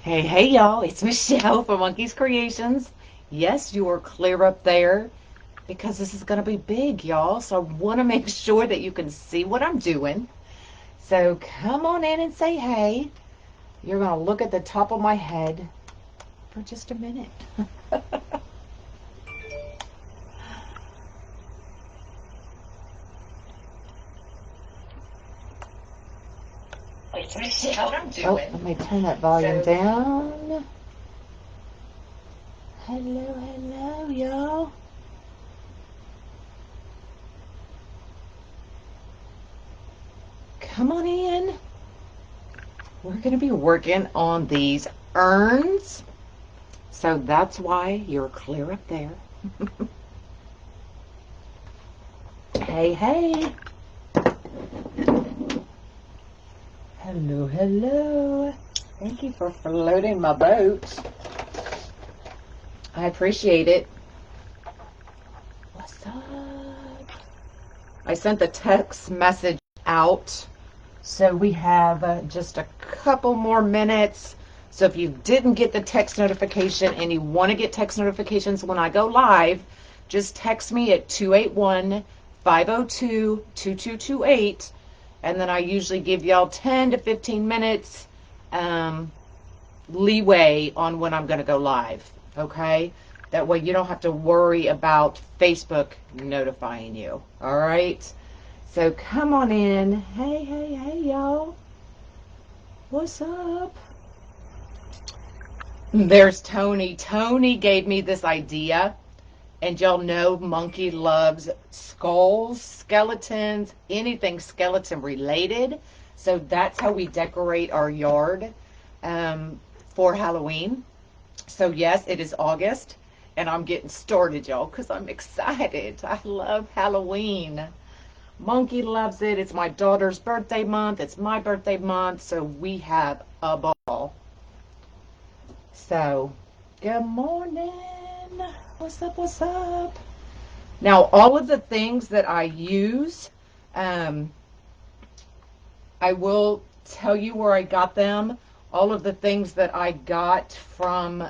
Hey, y'all, it's Michelle from Monkey's Creations. Yes, you are clear up there because this is going to be big, y'all. So I want to make sure that you can see what I'm doing. So come on in and say hey. You're going to look at the top of my head for just a minute. It's Michelle, what I'm doing. Oh, let me turn that volume down. Hello, y'all. Come on in. We're going to be working on these urns. So that's why you're clear up there. Hey. Hello. Thank you for floating my boat. I appreciate it. What's up? I sent the text message out. So we have just a couple more minutes. So if you didn't get the text notification and you want to get text notifications when I go live, just text me at 281-502-2228. And then I usually give y'all 10 to 15 minutes leeway on when I'm going to go live. Okay? That way you don't have to worry about Facebook notifying you. All right? So come on in. Hey, y'all. What's up? There's Tony. Tony gave me this idea. And y'all know Monkey loves skulls, skeletons, anything skeleton related. So that's how we decorate our yard for Halloween. So yes, it is August. And I'm getting started, y'all, because I'm excited. I love Halloween. Monkey loves it. It's my daughter's birthday month. It's my birthday month. So we have a ball. So, good morning. What's up? Now, all of the things that I use, I will tell you where I got them. All of the things that I got from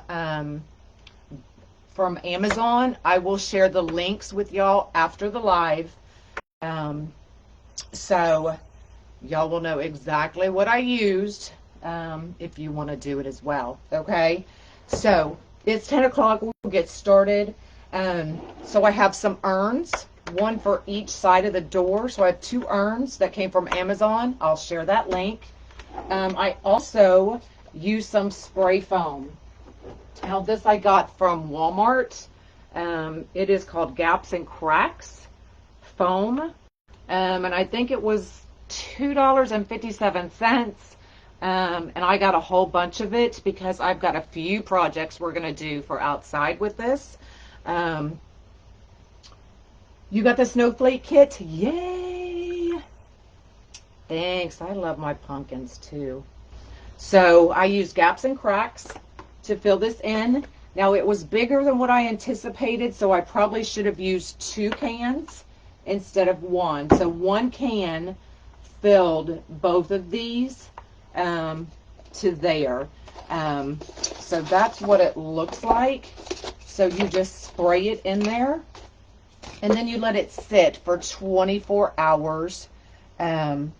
Amazon, I will share the links with y'all after the live. So y'all will know exactly what I used if you want to do it as well. Okay, so it's 10 o'clock. We'll get started. So I have some urns, one for each side of the door. So I have 2 urns that came from Amazon. I'll share that link. I also use some spray foam. Now this I got from Walmart. It is called Gaps and Cracks foam. And I think it was $2.57. And I got a whole bunch of it because I've got a few projects we're going to do for outside with this. You got the snowflake kit? Yay! Thanks. I love my pumpkins too. So I used Gaps and Cracks to fill this in. Now it was bigger than what I anticipated, so I probably should have used 2 cans instead of 1. So 1 can filled both of these to there. So that's what it looks like. So you just spray it in there and then you let it sit for 24 hours and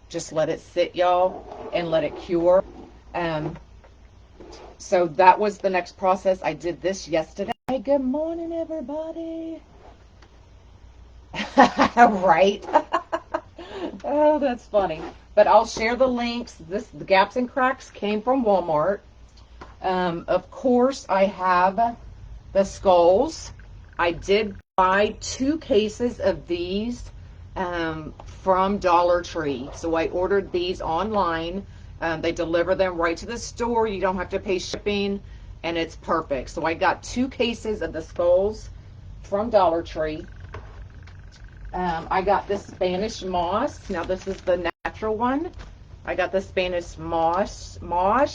just let it sit, y'all, and let it cure. So that was the next process. I did this yesterday. Good morning, everybody. Right? Oh, that's funny. But I'll share the links. The Gaps and Cracks came from Walmart. Of course, I have the skulls. I did buy 2 cases of these from Dollar Tree. So I ordered these online. They deliver them right to the store. You don't have to pay shipping, and it's perfect. So I got 2 cases of the skulls from Dollar Tree. I got this Spanish moss. Now this is the natural one. I got the Spanish moss. I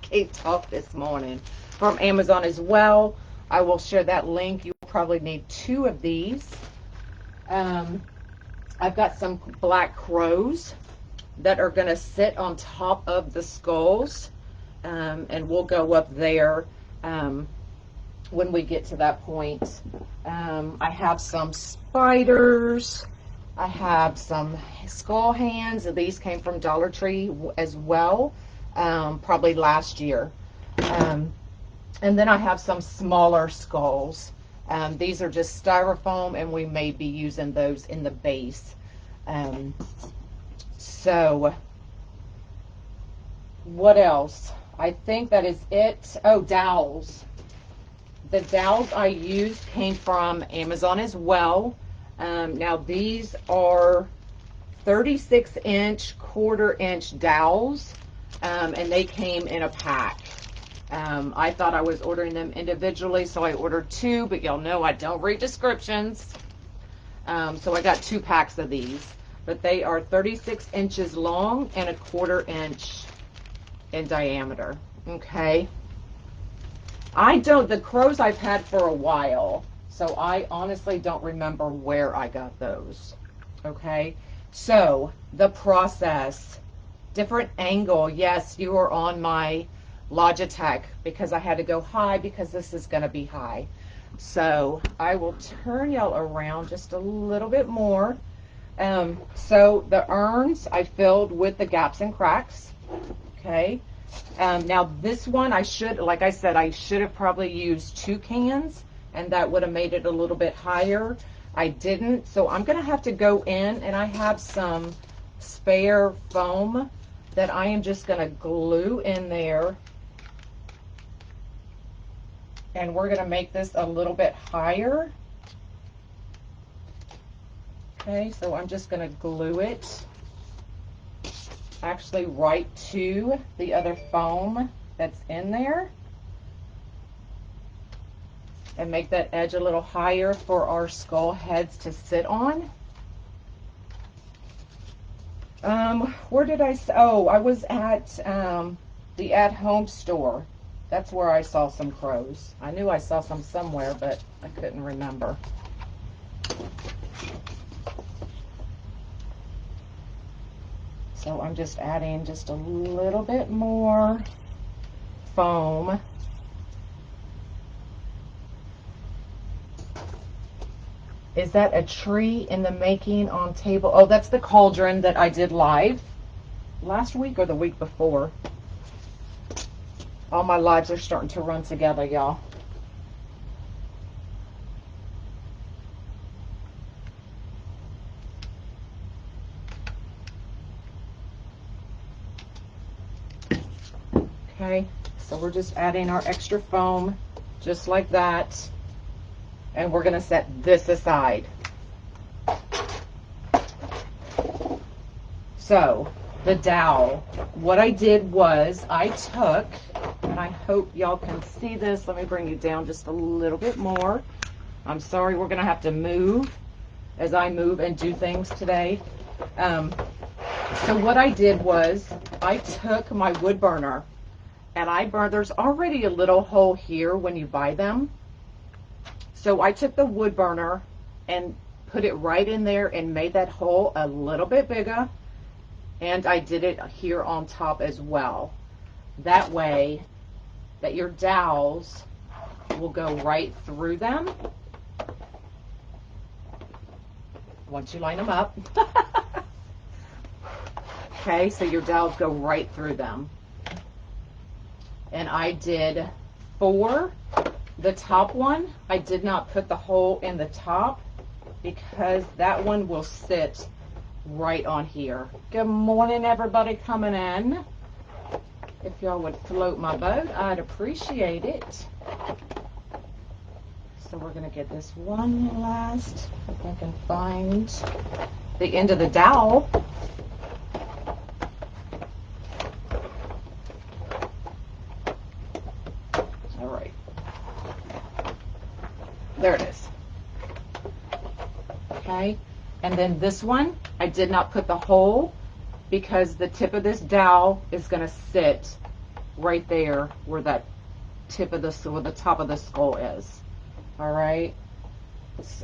can't talk this morning. From Amazon as well. I will share that link. You'll probably need 2 of these. I've got some black crows. that are going to sit on top of the skulls, and we'll go up there when we get to that point. I have some spiders. I have some skull hands. These came from Dollar Tree as well, probably last year. And then I have some smaller skulls. These are just styrofoam, and we may be using those in the base. So what else? I think that is it. Oh, dowels. The dowels I used came from Amazon as well. Now these are 36-inch, quarter-inch dowels, and they came in a pack. I thought I was ordering them individually, so I ordered 2, but y'all know I don't read descriptions. So I got 2 packs of these, but they are 36 inches long and a quarter-inch in diameter. Okay. The crows I've had for a while, so I honestly don't remember where I got those. Okay. So the process, different angle. Yes, you are on my Logitech because I had to go high because this is going to be high. So I will turn y'all around just a little bit more. So the urns I filled with the gaps and cracks. Okay. Now this one like I said, I should have probably used 2 cans, and that would have made it a little bit higher. I didn't, so I'm going to have to go in, and I have some spare foam that I am just going to glue in there. And we're going to make this a little bit higher. Okay, so I'm just going to glue it actually right to the other foam that's in there. And make that edge a little higher for our skull heads to sit on. Where did I, oh, I was at the at-home store. That's where I saw some crows. I knew I saw some somewhere, but I couldn't remember. So I'm just adding just a little bit more foam. Is that a tree in the making on table? Oh, that's the cauldron that I did live last week or the week before. All my lives are starting to run together, y'all. Okay, so we're just adding our extra foam just like that. And we're going to set this aside. So the dowel, what I did was I took, and I hope y'all can see this. Let me bring you down just a little bit more. I'm sorry, we're going to have to move as I move and do things today. So what I did was I took my wood burner, and I burned, there's already a little hole here when you buy them. So I took the wood burner and put it right in there and made that hole a little bit bigger. And I did it here on top as well. That way that your dowels will go right through them once you line them up. Okay, so your dowels go right through them. And I did 4. The top one, I did not put the hole in the top because that one will sit right on here. Good morning, everybody coming in. If y'all would float my boat, I'd appreciate it. So we're going to get this one last, if I can find the end of the dowel. All right. There it is. Okay, and then this one, I did not put the hole because the tip of this dowel is going to sit right there where that tip of where the top of the skull is. All right.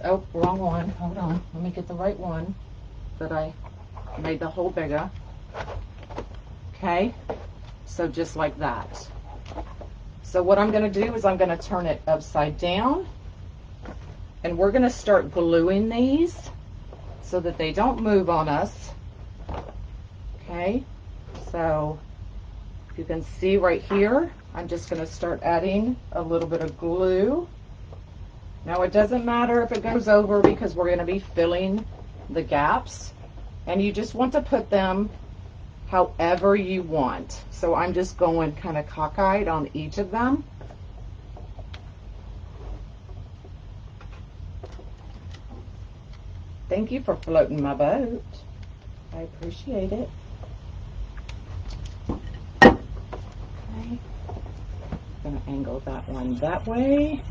Oh, wrong one. Hold on. Let me get the right one that I made the hole bigger. Okay, so just like that. So what I'm going to do is I'm going to turn it upside down, and we're going to start gluing these so that they don't move on us. Okay, so you can see right here, I'm just going to start adding a little bit of glue. Now it doesn't matter if it goes over because we're going to be filling the gaps, and you just want to put them however you want. So I'm just going kind of cockeyed on each of them. Thank you for floating my boat. I appreciate it. Okay. I'm going to angle that one that way.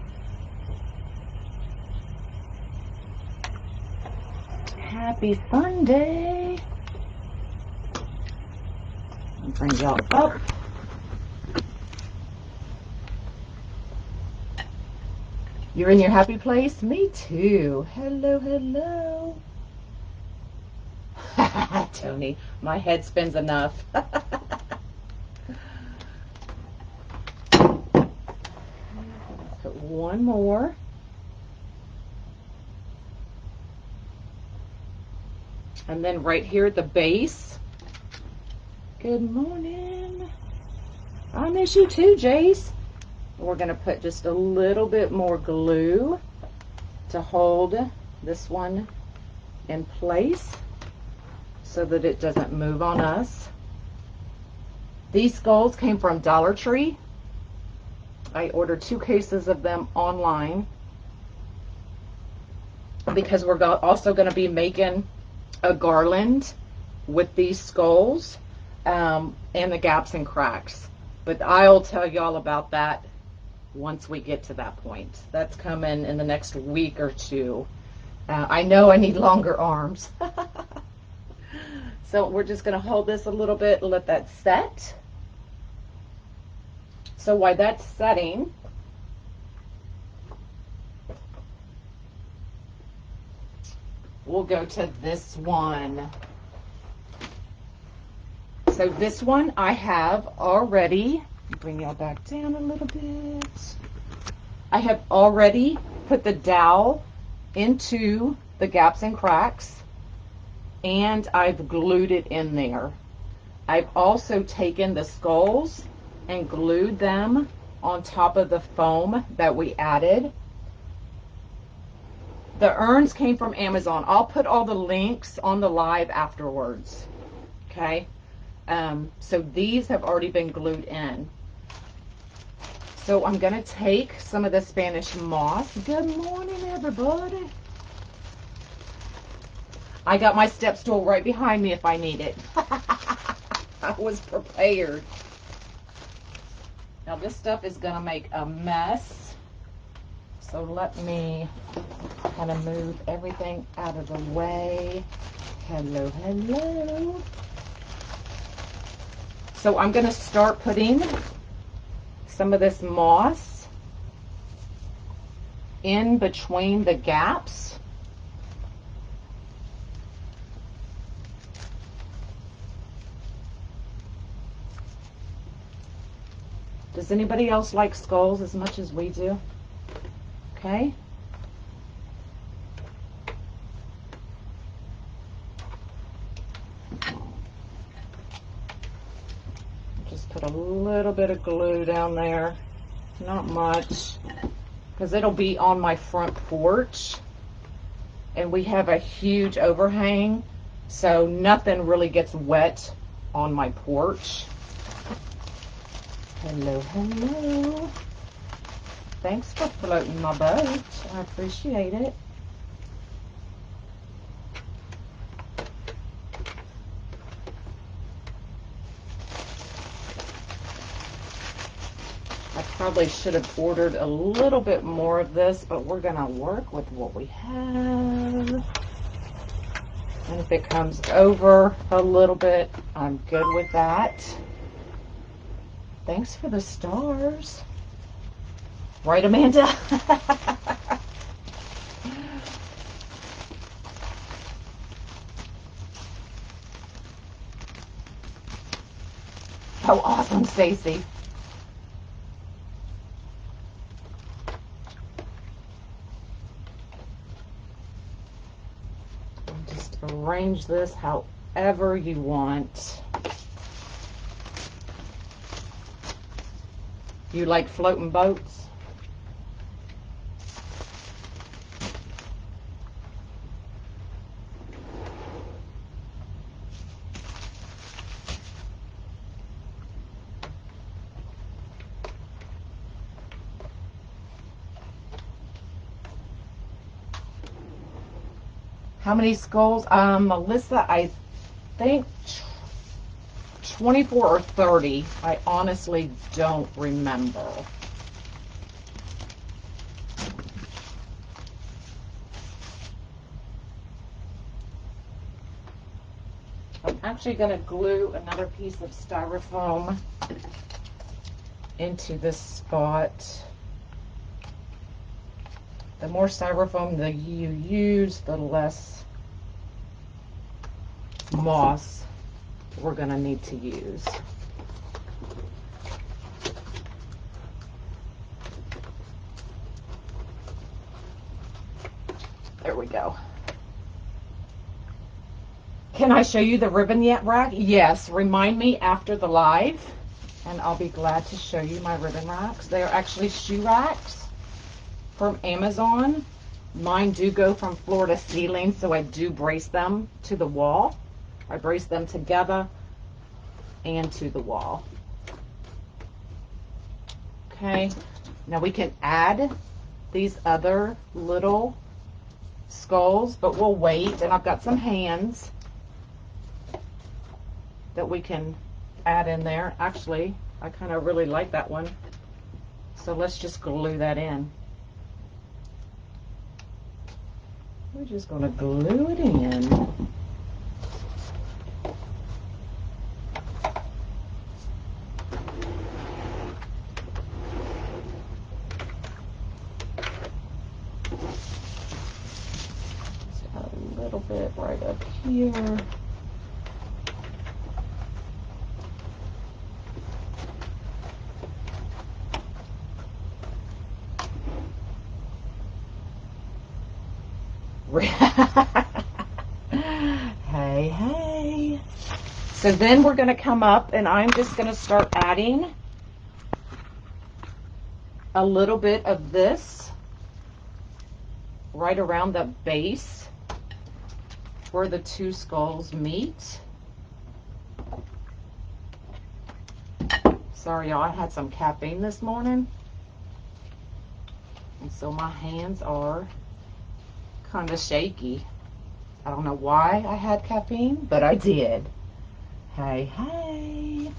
Happy fun day. I'll bring y'all up. You're in your happy place? Me too. Hello, hello. Tony, my head spins enough. Put one more. And then right here at the base. Good morning. I miss you too, Jace. We're going to put just a little bit more glue to hold this one in place so that it doesn't move on us. These skulls came from Dollar Tree. I ordered 2 cases of them online because we're also going to be making a garland with these skulls and the gaps and cracks. But I'll tell y'all about that once we get to that point. That's coming in the next week or 2. I know I need longer arms. So we're just going to hold this a little bit and let that set. So while that's setting, we'll go to this one. So this one I have already, bring y'all back down a little bit. I have already put the dowel into the gaps and cracks, and I've glued it in there. I've also taken the skulls and glued them on top of the foam that we added. The urns came from Amazon. I'll put all the links on the live afterwards. Okay. So these have already been glued in. So I'm going to take some of the Spanish moss. Good morning, everybody. I got my step stool right behind me if I need it. I was prepared. Now this stuff is going to make a mess. So let me kind of move everything out of the way. Hello, hello. So I'm going to start putting some of this moss in between the gaps. Does anybody else like skulls as much as we do? Okay. Just put a little bit of glue down there. Not much, because it'll be on my front porch. And we have a huge overhang, so nothing really gets wet on my porch. Hello, hello. Thanks for floating my boat. I appreciate it. I probably should have ordered a little bit more of this, but we're going to work with what we have. And if it comes over a little bit, I'm good with that. Thanks for the stars. Right, Amanda? so awesome, Stacy. Just arrange this however you want. You like floating boats? How many skulls? Melissa, I think 24 or 30. I honestly don't remember. I'm actually going to glue another piece of styrofoam into this spot. The more styrofoam that you use, the less moss we're going to need to use. There we go. Can I show you the ribbon yet rack? Yes, remind me after the live and I'll be glad to show you my ribbon racks. They are actually shoe racks from Amazon. Mine do go from floor to ceiling, so I do brace them to the wall. I brace them together and to the wall. Okay, now we can add these other little skulls, but we'll wait. And I've got some hands that we can add in there. Actually, I kind of really like that one. So let's just glue that in. We're just going to glue it in. A little bit right up here. Hey, hey. So then we're going to come up and I'm just going to start adding a little bit of this right around the base where the two skulls meet. Sorry, y'all, I had some caffeine this morning, and so my hands are kind of shaky. I don't know why I had caffeine, but I did. Hey, hey.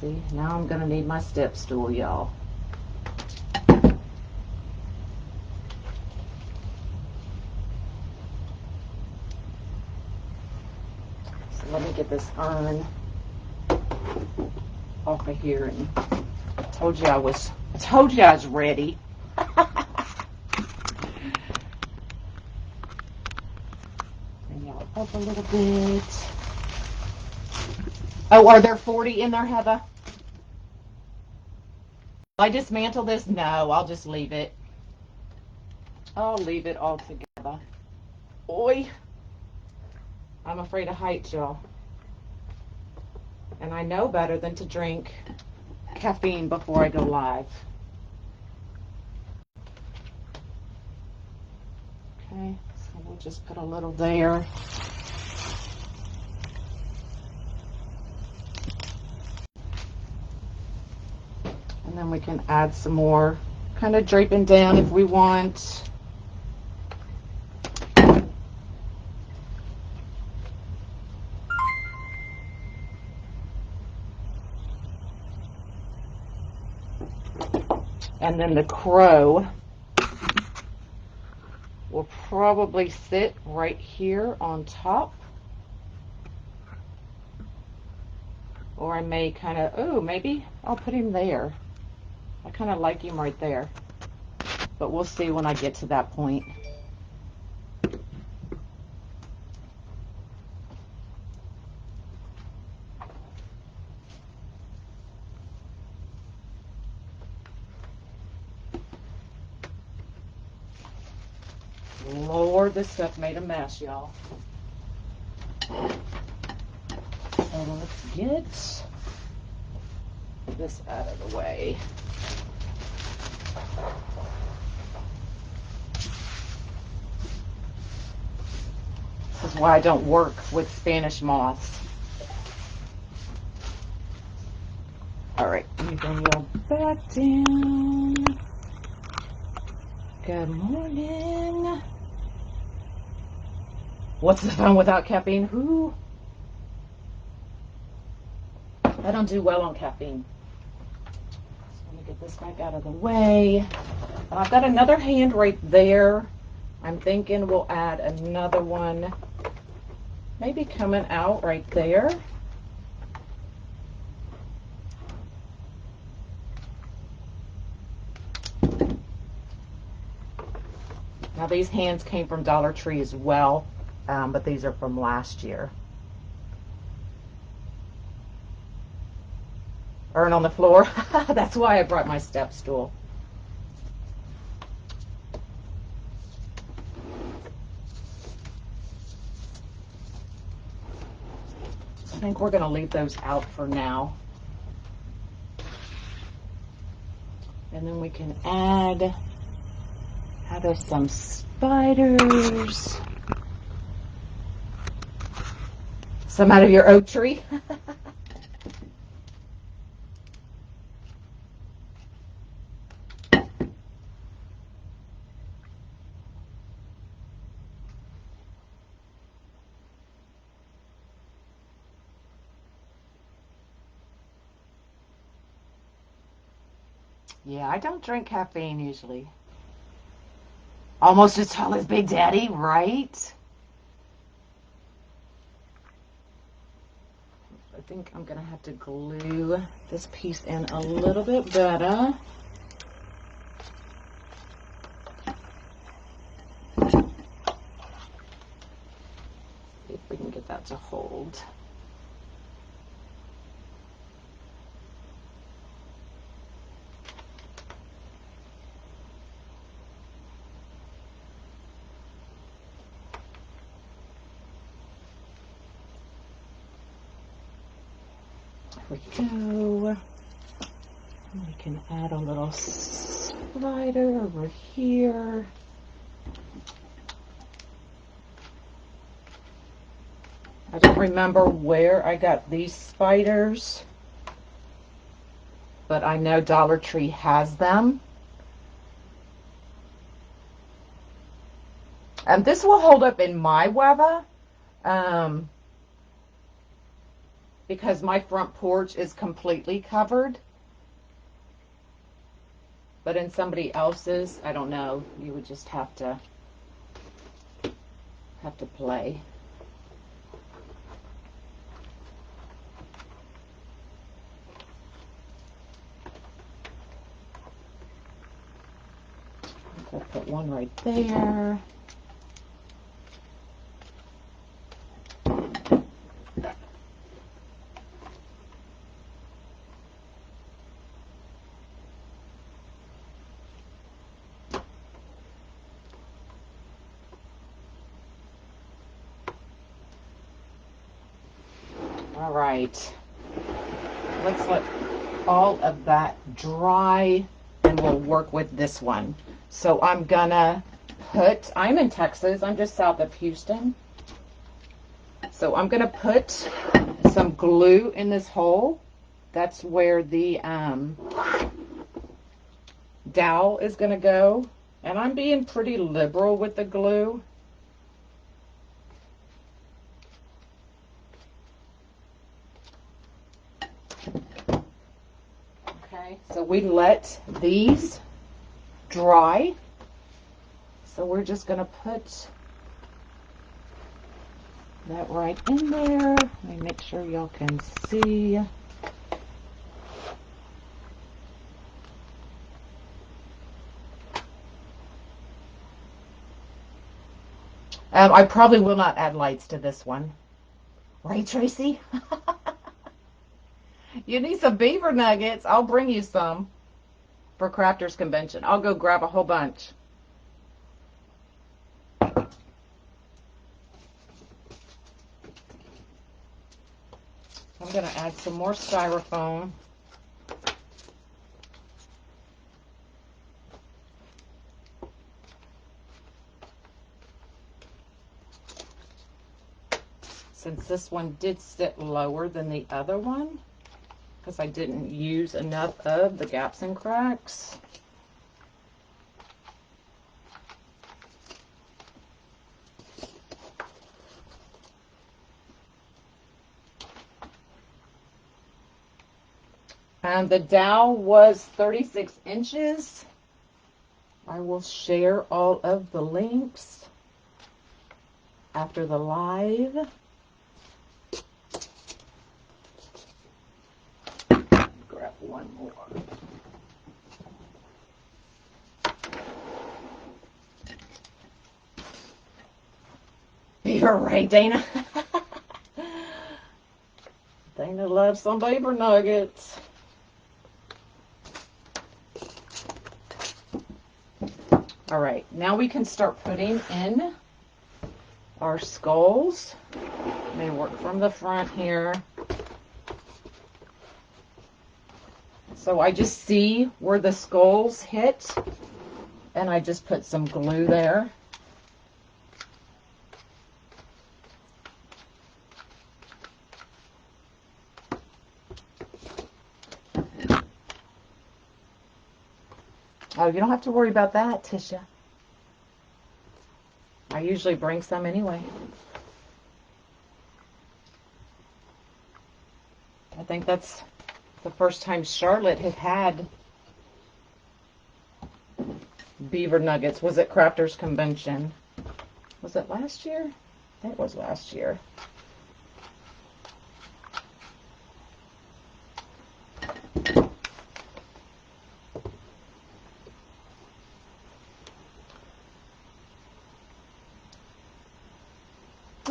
See, now I'm going to need my step stool, y'all. So let me get this urn off of here, and I told you I was ready. Bring y'all up a little bit. Oh, are there 40 in there, Heather? I dismantle this? No, I'll just leave it. I'll leave it all together. Oi. I'm afraid of heights, y'all. And I know better than to drink caffeine before I go live. Okay, so we'll just put a little there. And then we can add some more, kind of draping down if we want. And then the crow will probably sit right here on top. Or I may kind of, oh, maybe I'll put him there. I kind of like him right there. But we'll see when I get to that point. Lord, this stuff made a mess, y'all. So let's get this out of the way. This is why I don't work with Spanish moths. All right, let me bring you back down. Good morning. What's the fun without caffeine? Who? I don't do well on caffeine. So let me get this back out of the way. I've got another hand right there. I'm thinking we'll add another one, maybe coming out right there. Now these hands came from Dollar Tree as well, but these are from last year. Earn on the floor. That's why I brought my step stool. I think we're going to leave those out for now. And then we can add, how there's some spiders. Some out of your oak tree. Yeah, I don't drink caffeine usually. Almost as tall as Big Daddy, right? I think I'm gonna have to glue this piece in a little bit better. See if we can get that to hold. There we go. We can add a little slider over here. I don't remember where I got these spiders, but I know Dollar Tree has them. And this will hold up in my weather. Because my front porch is completely covered. But in somebody else's, I don't know, you would just have to play. I'll put one right there. All right, let's let all of that dry and we'll work with this one. So I'm gonna put, I'm in Texas, I'm just south of Houston. So I'm gonna put some glue in this hole. That's where the dowel is gonna go. And I'm being pretty liberal with the glue. Okay, so we let these dry. So we're just going to put that right in there. Let me make sure y'all can see. I probably will not add lights to this one. Right, Tracy? You need some beaver nuggets. I'll bring you some for Crafters Convention. I'll go grab a whole bunch. I'm going to add some more styrofoam. Since this one did sit lower than the other one, because I didn't use enough of the gaps and cracks. And the dowel was 36 inches. I will share all of the links after the live. Grab one more. You're right, Dana. Dana loves some beaver nuggets. All right, now we can start putting in our skulls. Let me work from the front here. So I just see where the skulls hit, and I just put some glue there. Oh, you don't have to worry about that, Tisha. I usually bring some anyway. I think that's the first time Charlotte had beaver nuggets. Was it Crafters Convention? Was it last year? I think it was last year.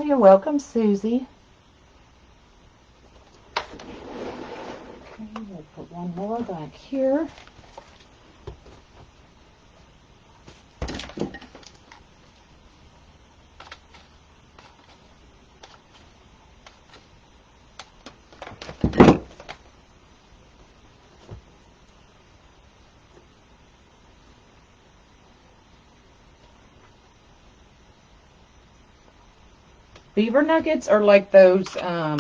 You're welcome, Susie. Okay, we'll put one more back here. Beaver nuggets are like those, I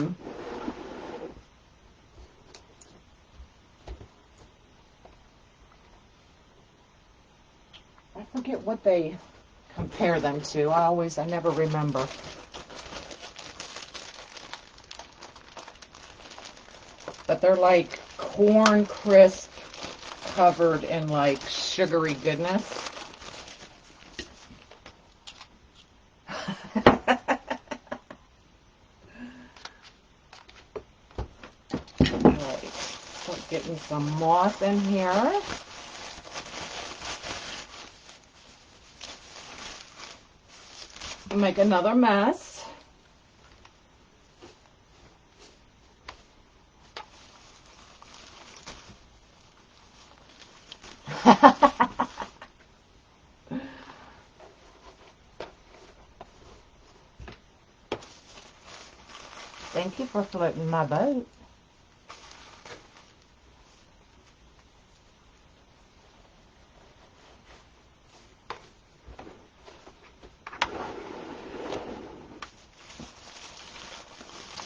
forget what they compare them to. I never remember. But they're like corn crisp covered in like sugary goodness. Alright, start getting some moss in here. Make another mess. Thank you for floating my boat.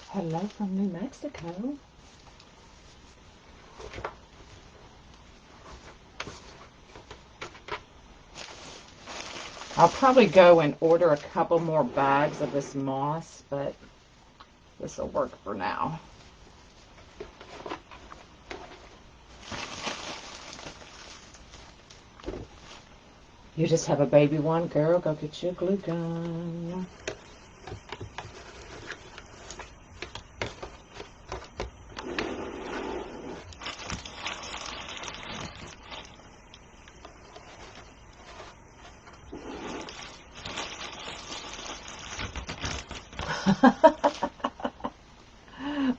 Hello from New Mexico. I'll probably go and order a couple more bags of this moss, but this will work for now. You just have a baby one, girl. Go get your glue gun.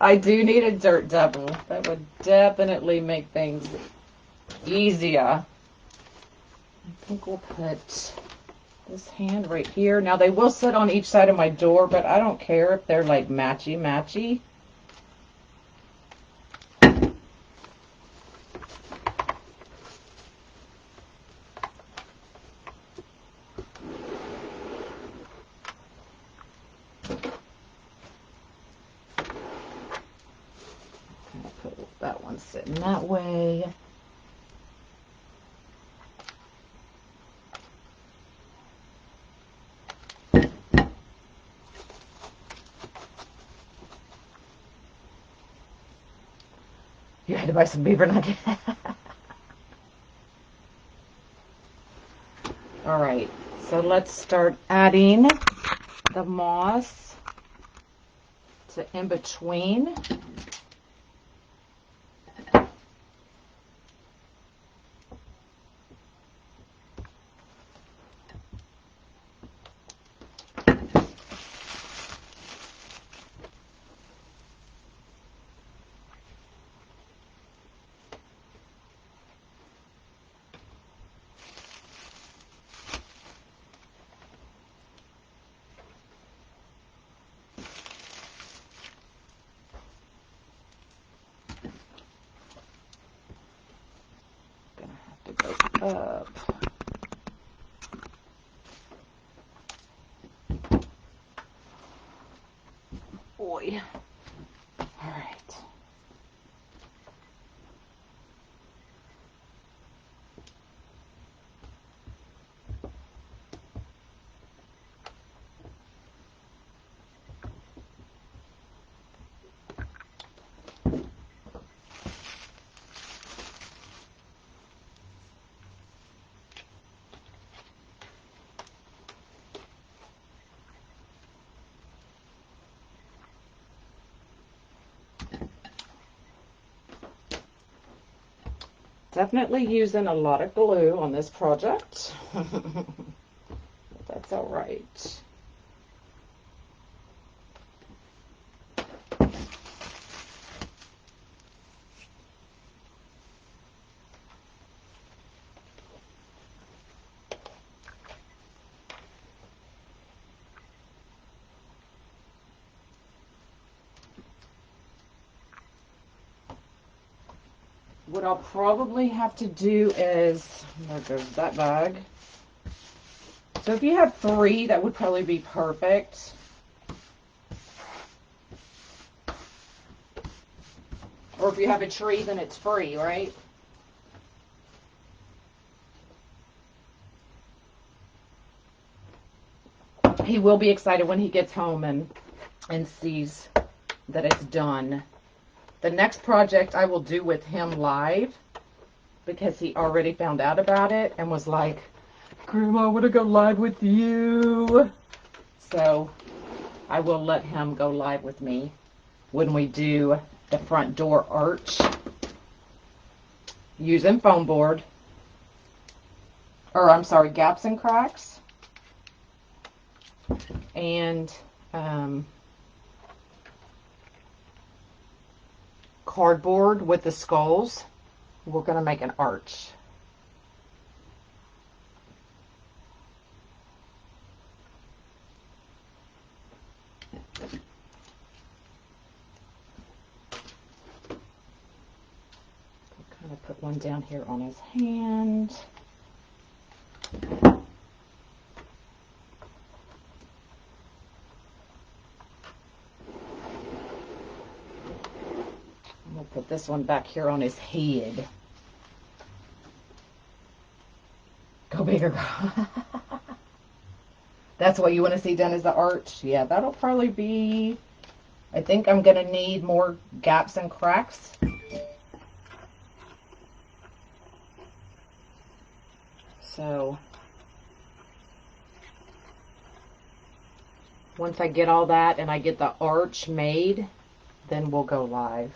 I do need a dirt devil. That would definitely make things easier. I think we'll put this hand right here. Now they will sit on each side of my door, but I don't care if they're like matchy-matchy. Put that one sitting that way. You had to buy some beaver nugget. All right, so let's start adding the moss to in between. Up. Boy. All right. Definitely using a lot of glue on this project. That's all right. What I'll probably have to do is, there goes that bag. So if you have 3, that would probably be perfect. Or if you have a tree, then it's free, right? He will be excited when he gets home and sees that it's done. The next project I will do with him live, because he already found out about it and was like, Grandma, I want to go live with you. So I will let him go live with me when we do the front door arch using foam board, or I'm sorry, gaps and cracks, and cardboard with the skulls. We're going to make an arch. Kind of put one down here on his hand. We'll put this one back here on his head. Go bigger. That's what you want to see done, is the arch. Yeah, that'll probably be, I think I'm going to need more gaps and cracks. So once I get all that and I get the arch made, then we'll go live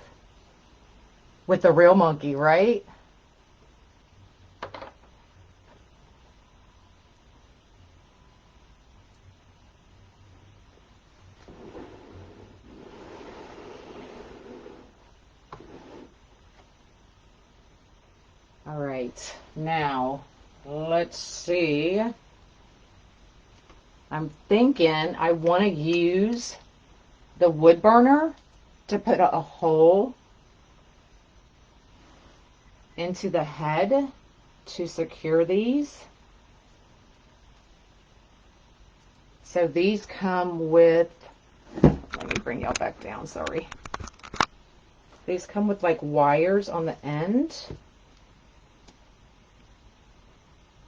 with the real monkey, right? All right, now let's see. I'm thinking I want to use the wood burner to put a hole into the head to secure these. So these come with me bring y'all back down, sorry. These come with like wires on the end.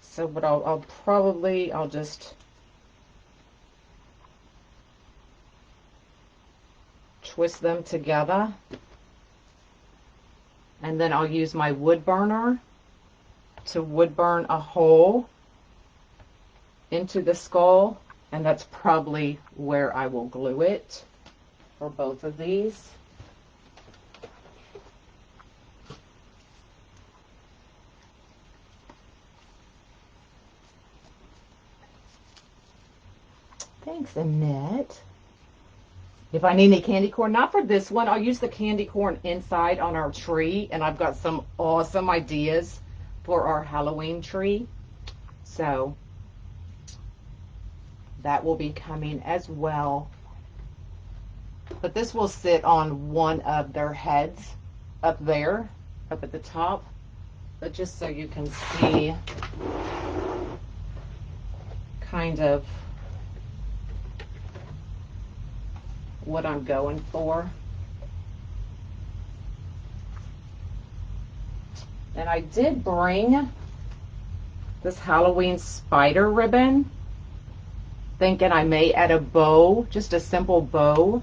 So, but I'll just twist them together. And then I'll use my wood burner to wood burn a hole into the skull. And that's probably where I will glue it for both of these. Thanks, Annette. If I need any candy corn, not for this one, I'll use the candy corn inside on our tree, and I've got some awesome ideas for our Halloween tree. So that will be coming as well. But this will sit on one of their heads up there, up at the top. But just so you can see kind of what I'm going for. And I did bring this Halloween spider ribbon, thinking I may add a bow, just a simple bow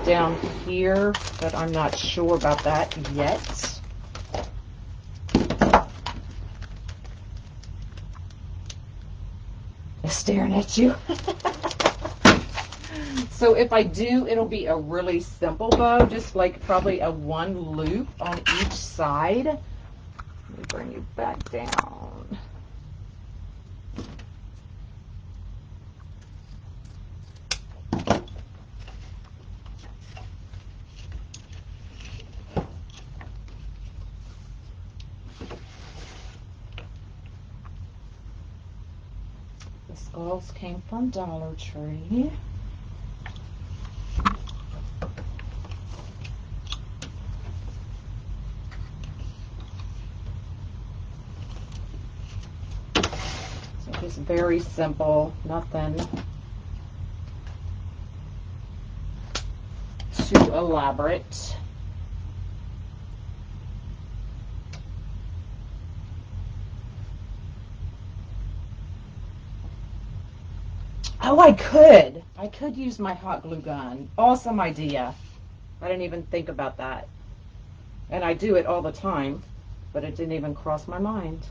down here, but I'm not sure about that yet. I'm staring at you. So if I do, it'll be a really simple bow, just like probably a one loop on each side. Let me bring you back down. The skulls came from Dollar Tree. Just very simple, nothing too elaborate. Oh, I could use my hot glue gun. Awesome idea. I didn't even think about that. And I do it all the time, but it didn't even cross my mind.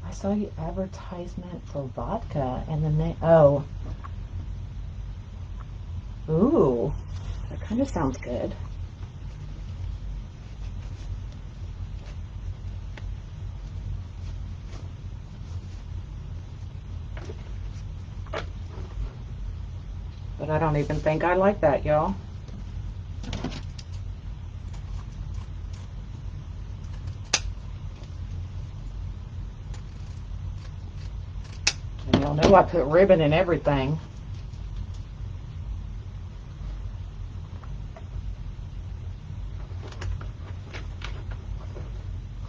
I saw your advertisement for vodka and then they, oh. Ooh, that kind of sounds good. But I don't even think I like that, y'all. And y'all know I put ribbon in everything.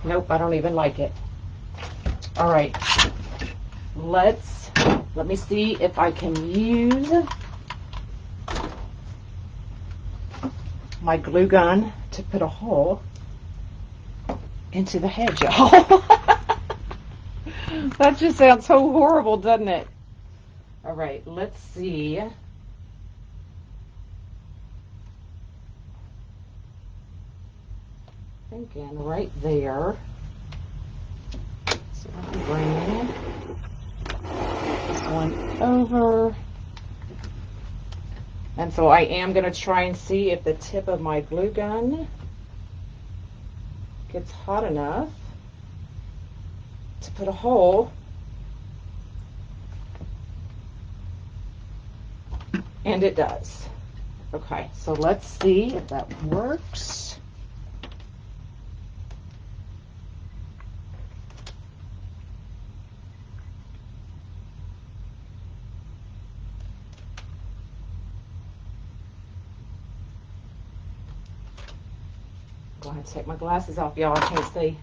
Nope, I don't even like it. All right, let me see if I can use my glue gun to put a hole into the head, y'all. That just sounds so horrible, doesn't it? All right, let's see. Thinking right there. So let me bring this one over. And so I am going to try and see if the tip of my glue gun gets hot enough to put a hole. And it does. Okay, so let's see if that works. Go ahead and take my glasses off, y'all. I can't see.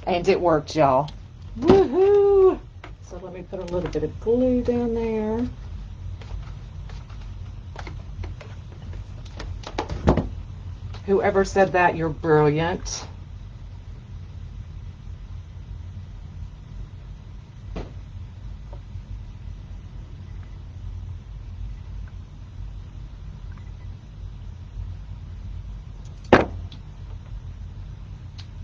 And it worked, y'all. Woohoo! So let me put a little bit of glue down there. Whoever said that, you're brilliant.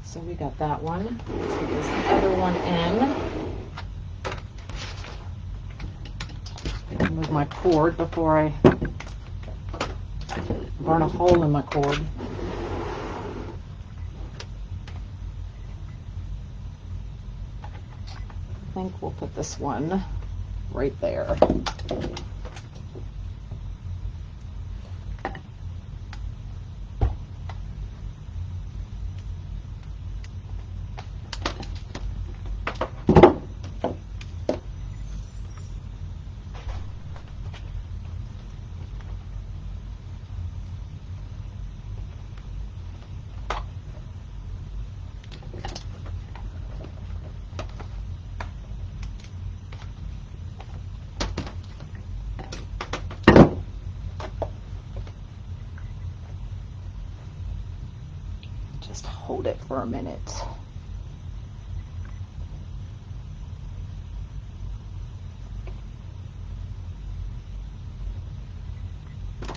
So we got that one. Let's get this other one in. Move my cord before I burn a hole in my cord. I think we'll put this one right there. Just hold it for a minute. Put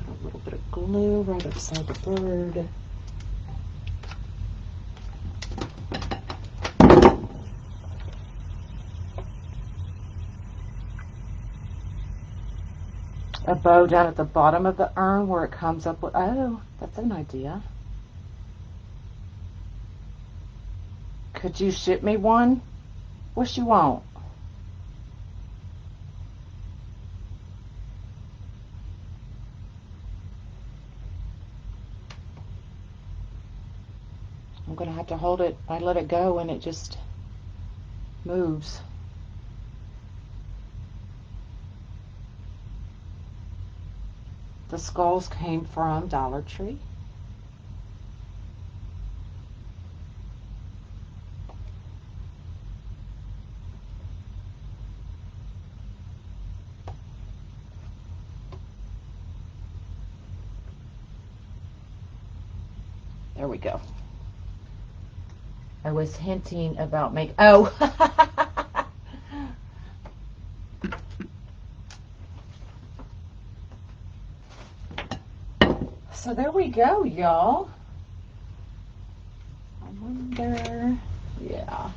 a little bit of glue right beside the bird. A bow down at the bottom of the urn where it comes up with, oh, that's an idea. Could you ship me one? Wish you won't. I'm gonna have to hold it. I let it go and it just moves. The skulls came from Dollar Tree. There we go. I was hinting about oh. So there we go, y'all. I wonder, yeah.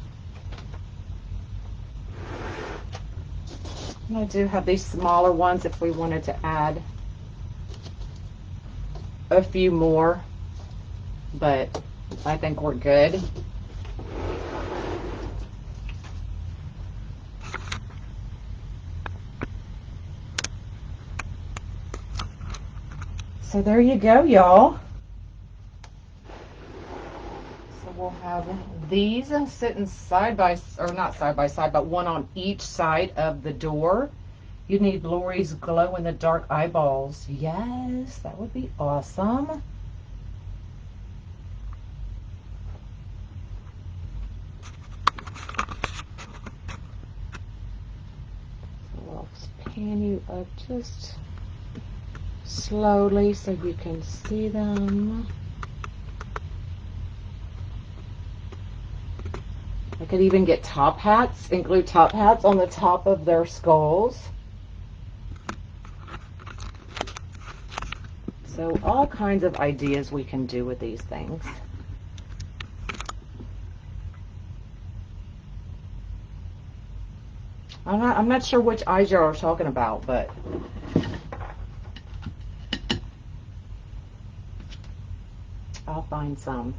And I do have these smaller ones if we wanted to add a few more, but I think we're good. So there you go, y'all. So we'll have these sitting side by, or not side by side, but one on each side of the door. You need Lori's glow in the dark eyeballs. Yes, that would be awesome. So I'll pan you up just slowly so you can see them. I could even get top hats and glue top hats on the top of their skulls. So all kinds of ideas we can do with these things. I'm not sure which eyes y'all are talking about, but I'll find some.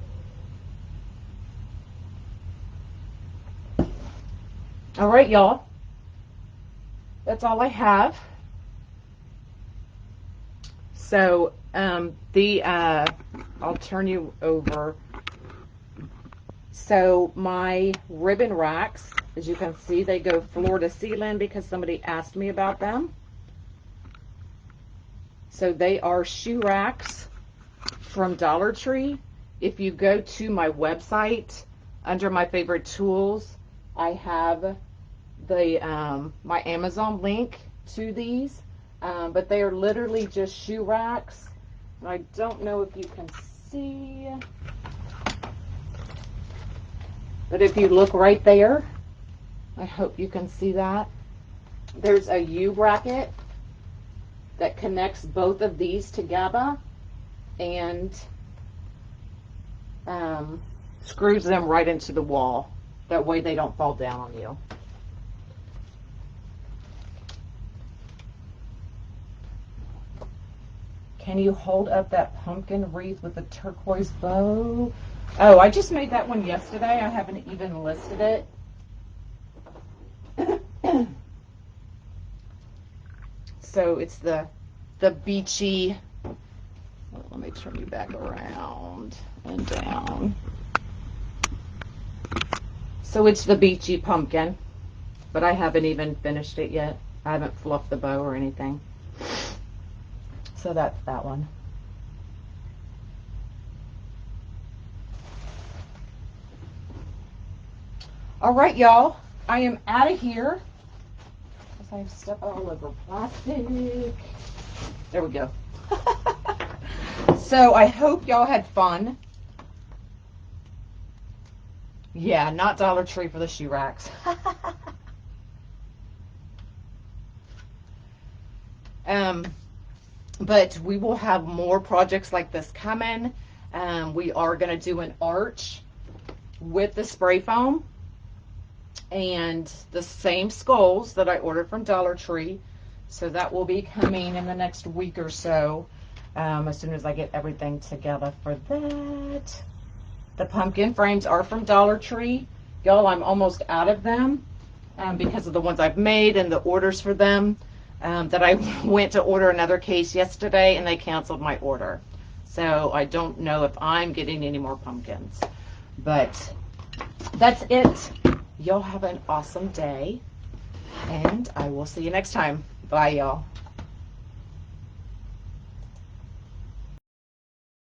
All right, y'all. That's all I have. So I'll turn you over. So my ribbon racks, as you can see, they go floor to ceiling because somebody asked me about them. So they are shoe racks from Dollar Tree. If you go to my website, under my favorite tools, I have the my Amazon link to these, but they are literally just shoe racks. And I don't know if you can see, but if you look right there, I hope you can see that. There's a U bracket that connects both of these together and screws them right into the wall. That way they don't fall down on you. Can you hold up that pumpkin wreath with a turquoise bow? Oh, I just made that one yesterday. I haven't even listed it. So it's the beachy. Let me turn you back around and down. So it's the beachy pumpkin, but I haven't even finished it yet. I haven't fluffed the bow or anything. So that's that one. All right, y'all. I am out of here. I have stuff all over plastic. There we go. So I hope y'all had fun. Yeah, not Dollar Tree for the shoe racks. But we will have more projects like this coming. We are going to do an arch with the spray foam and the same skulls that I ordered from Dollar Tree. So that will be coming in the next week or so, as soon as I get everything together for that. The pumpkin frames are from Dollar Tree. Y'all, I'm almost out of them because of the ones I've made and the orders for them. That I went to order another case yesterday and they canceled my order. So I don't know if I'm getting any more pumpkins. But that's it. Y'all have an awesome day. And I will see you next time. Bye, y'all.